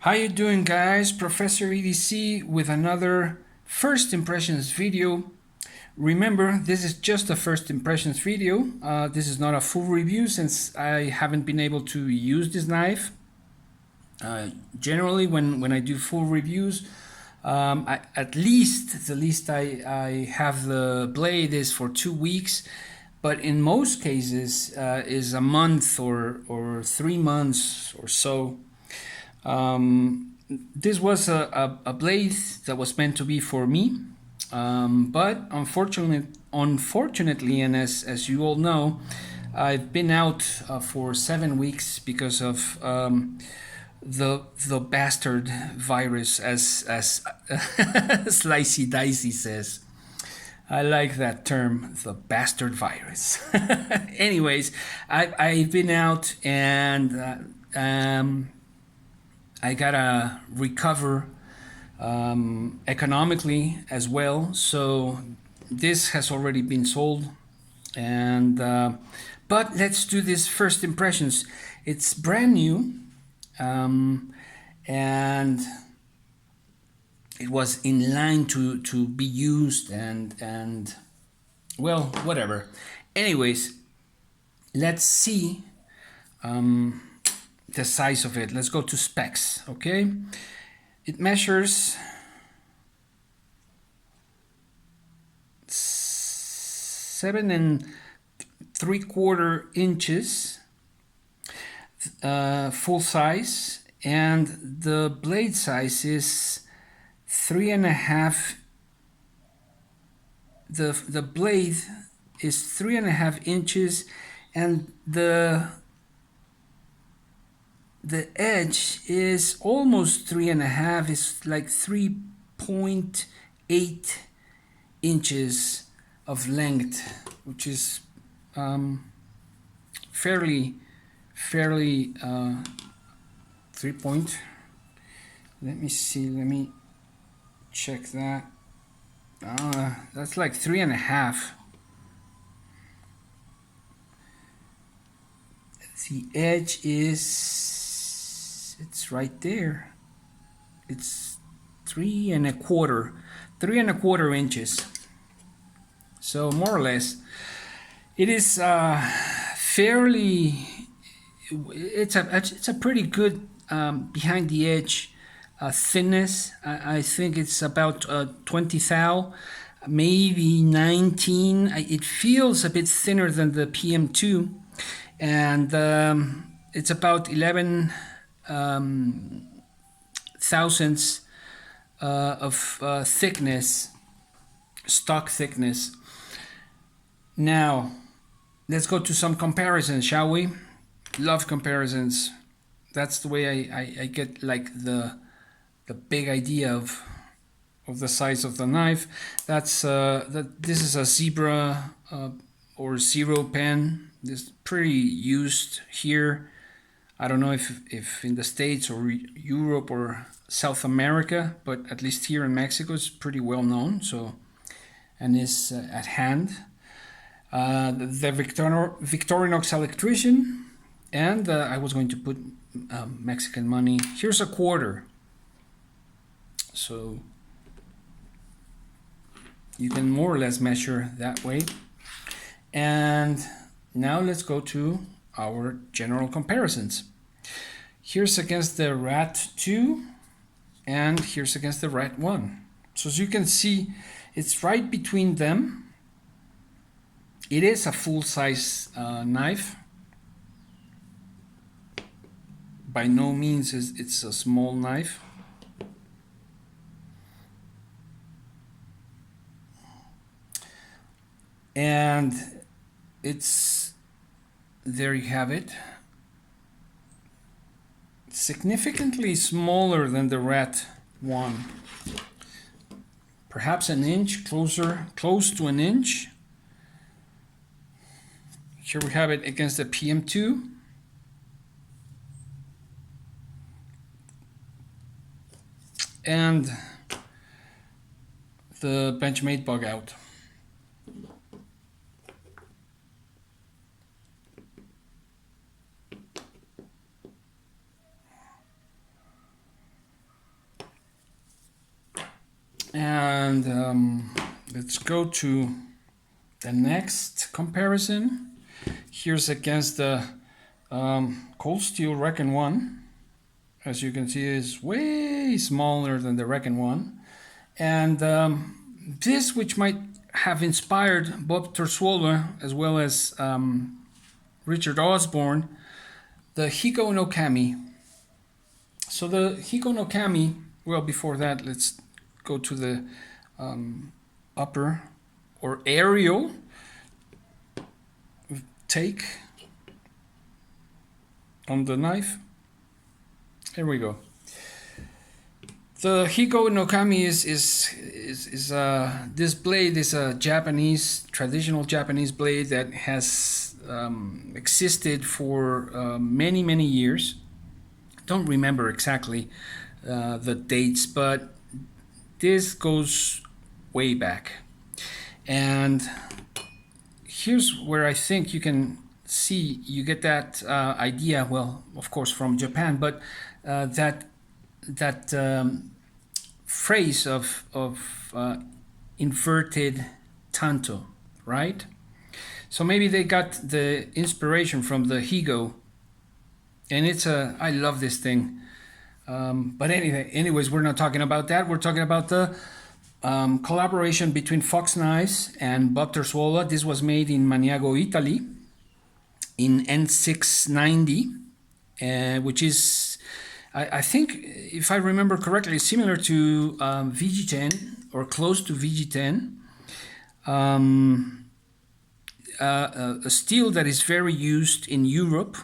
How you doing, guys? Professor EDC with another first impressions video. Remember, this is just a first impressions video. This is not a full review since I haven't been able to use this knife. Generally, when I do full reviews, at least the least I have the blade is for 2 weeks, but in most cases is a month or 3 months or so. This was a blade that was meant to be for me, but unfortunately, and as you all know, I've been out for 7 weeks because of the bastard virus, as Slicey Dicey says. I like that term, the bastard virus. Anyways, I've been out and I gotta recover economically as well. So this has already been sold, and but let's do this first impressions. It's brand new, and it was in line to be used, and well, whatever. Anyways, let's see the size of it. Let's go to specs. Okay, it measures 7 3/4 inches, full size, and the blade size is 3.5. The blade is 3.5 inches, and the edge is almost 3.5. It's like 3.8 inches of length, which is fairly 3 point. Let me see. Let me check that. That's like 3.5. The edge is, it's right there. It's 3.25 inches. So more or less, it is fairly. It's a pretty good behind the edge thinness. I think it's about 20 thou, maybe 19. It feels a bit thinner than the PM2, and it's about 11 thousandths of thickness, stock thickness. Now, let's go to some comparisons, shall we? Love comparisons. That's the way I get like the big idea of the size of the knife. That's this is a zebra or zero pen. This is pretty used here. I don't know if in the States or Europe or South America, but at least here in Mexico it's pretty well known. So, and is at hand. The Victorinox electrician, and I was going to put Mexican money. Here's a quarter, so you can more or less measure that way. And now let's go to our general comparisons. Here's against the Rat 2, and here's against the Rat 1. So as you can see, it's right between them. It is a full-size knife. By no means it's a small knife. And it's, there you have it, significantly smaller than the Rat 1. Perhaps an inch, close to an inch. Here we have it against the PM2. And the Benchmade bug out. And let's go to the next comparison. Here's against the cold steel Recon 1. As you can see, is way smaller than the Recon 1. And this, which might have inspired Bob Terzuola as well as Richard Osborne, the Higo no Kami. So the Higo no Kami, well, before that, let's go to the upper or aerial take on the knife. Here we go. The Higo no Kami is this blade is a Japanese, traditional Japanese blade that has existed for many years. Don't remember exactly the dates, but this goes way back. And here's where I think you can see, you get that idea, well, of course from Japan, but that phrase of inverted tanto, right? So maybe they got the inspiration from the Higo, and I love this thing. But anyways, we're not talking about that. We're talking about the collaboration between Fox Knives and Bob Terzuola. This was made in Maniago, Italy, in N690, which is, I think, if I remember correctly, similar to VG10 or close to VG10. A steel that is very used in Europe.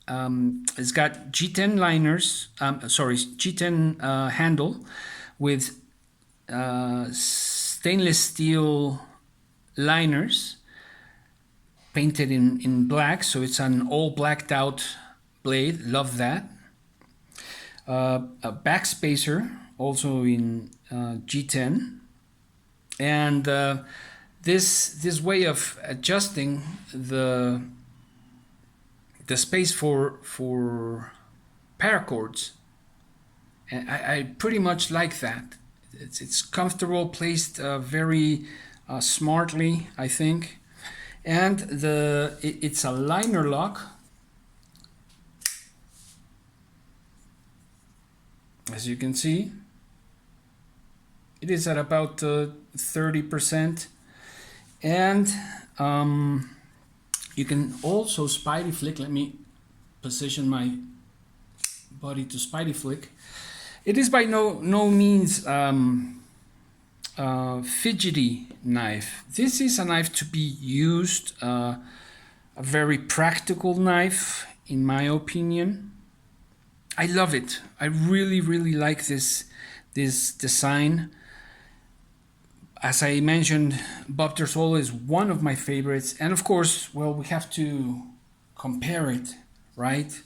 It's got G10 liners, G10 handle with stainless steel liners painted in black, so it's an all blacked out blade. Love that. A backspacer also in G10, and this way of adjusting the space for paracords, and I pretty much like that. It's comfortable, placed very smartly, I think, and it's a liner lock. As you can see, it is at about 30%, and you can also spidey flick. Let me position my body to spidey flick. It is by no means fidgety knife. This is a knife to be used, a very practical knife, in my opinion. I love it. I really like this design. As I mentioned, Bob Terzuola is one of my favorites, and of course, well, we have to compare it, right?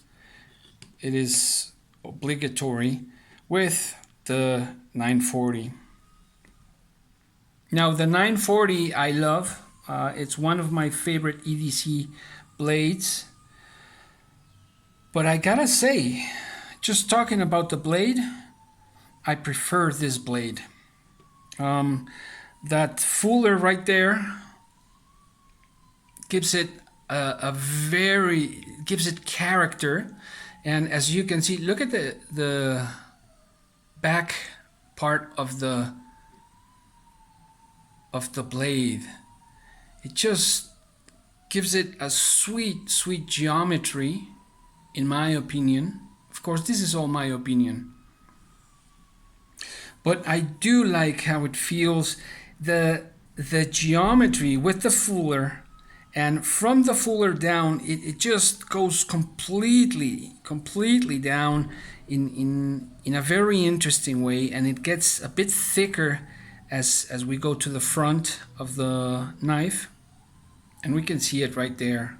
It is obligatory with the 940. Now, the 940 I love. It's one of my favorite EDC blades. But I gotta say, just talking about the blade, I prefer this blade. That fuller right there gives it gives it character, and as you can see, look at the back part of the blade. It just gives it a sweet geometry, in my opinion. Of course, this is all my opinion, but I do like how it feels. The geometry with the fuller, and from the fuller down, it just goes completely down in a very interesting way, and it gets a bit thicker as we go to the front of the knife, and we can see it right there.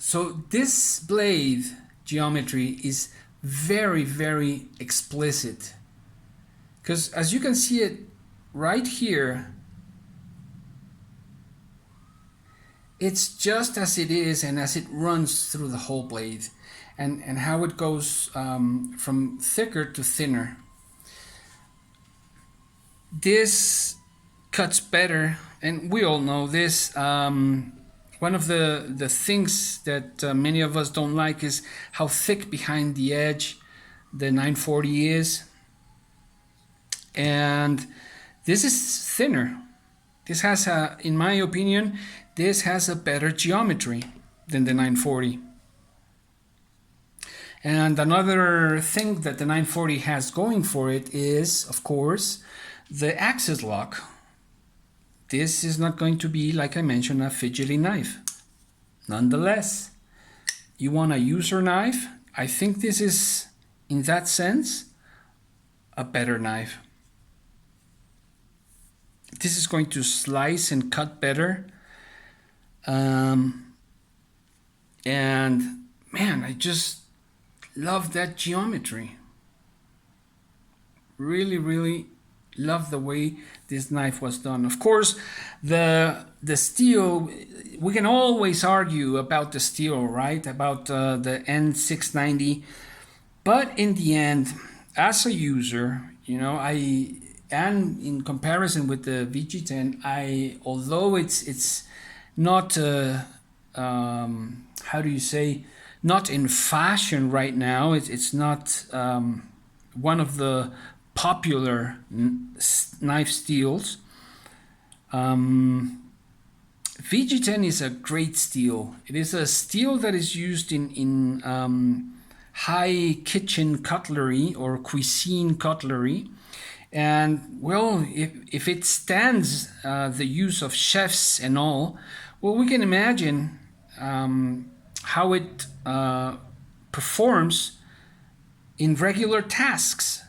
So this blade geometry is very explicit, because as you can see it right here, it's just as it is, and as it runs through the whole blade, and how it goes from thicker to thinner. this cuts better, and we all know this. One of the things that many of us don't like is how thick behind the edge the 940 is, and this is thinner. This has a, in my opinion, this has a better geometry than the 940. And another thing that the 940 has going for it is, of course, the axis lock. This is not going to be, like I mentioned, a fidgety knife. Nonetheless, you want a user knife? I think this is, in that sense, a better knife. This is going to slice and cut better. And man, I just love that geometry. Really, really love the way this knife was done. Of course, the steel, we can always argue about the steel, right? About the N690. But in the end, as a user, you know, and in comparison with the VG10, although it's not how do you say, not in fashion right now, it's not one of the popular knife steels. VG10 is a great steel. It is a steel that is used in high kitchen cutlery or cuisine cutlery. And well, if it stands the use of chefs and all, well, we can imagine how it performs in regular tasks.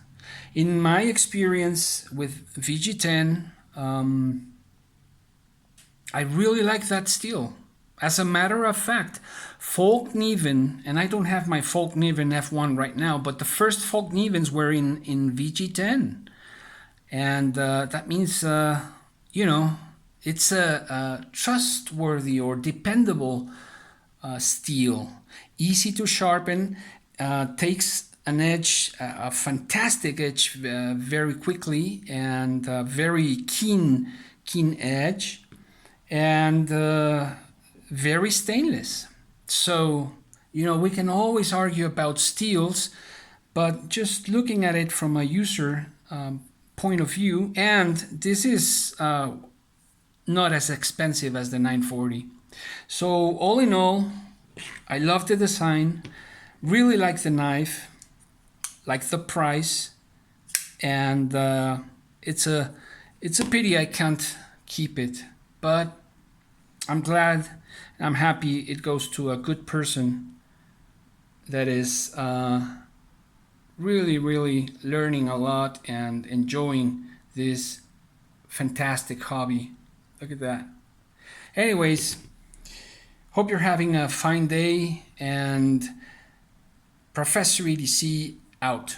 In my experience with VG10, I really like that steel. As a matter of fact, Folkneven, and I don't have my Folkneven F1 right now, but the first Folknevens were in VG10. And that means, you know, it's a trustworthy or dependable steel. Easy to sharpen, takes an edge, a fantastic edge very quickly, and very keen edge, and very stainless. So, you know, we can always argue about steels, but just looking at it from a user point of view, and this is not as expensive as the 940. So all in all, I love the design, really like the knife, like the price, and it's a pity I can't keep it, but I'm glad, I'm happy it goes to a good person that is really, really learning a lot and enjoying this fantastic hobby. Look at that. Anyways, hope you're having a fine day, and Professor EDC out.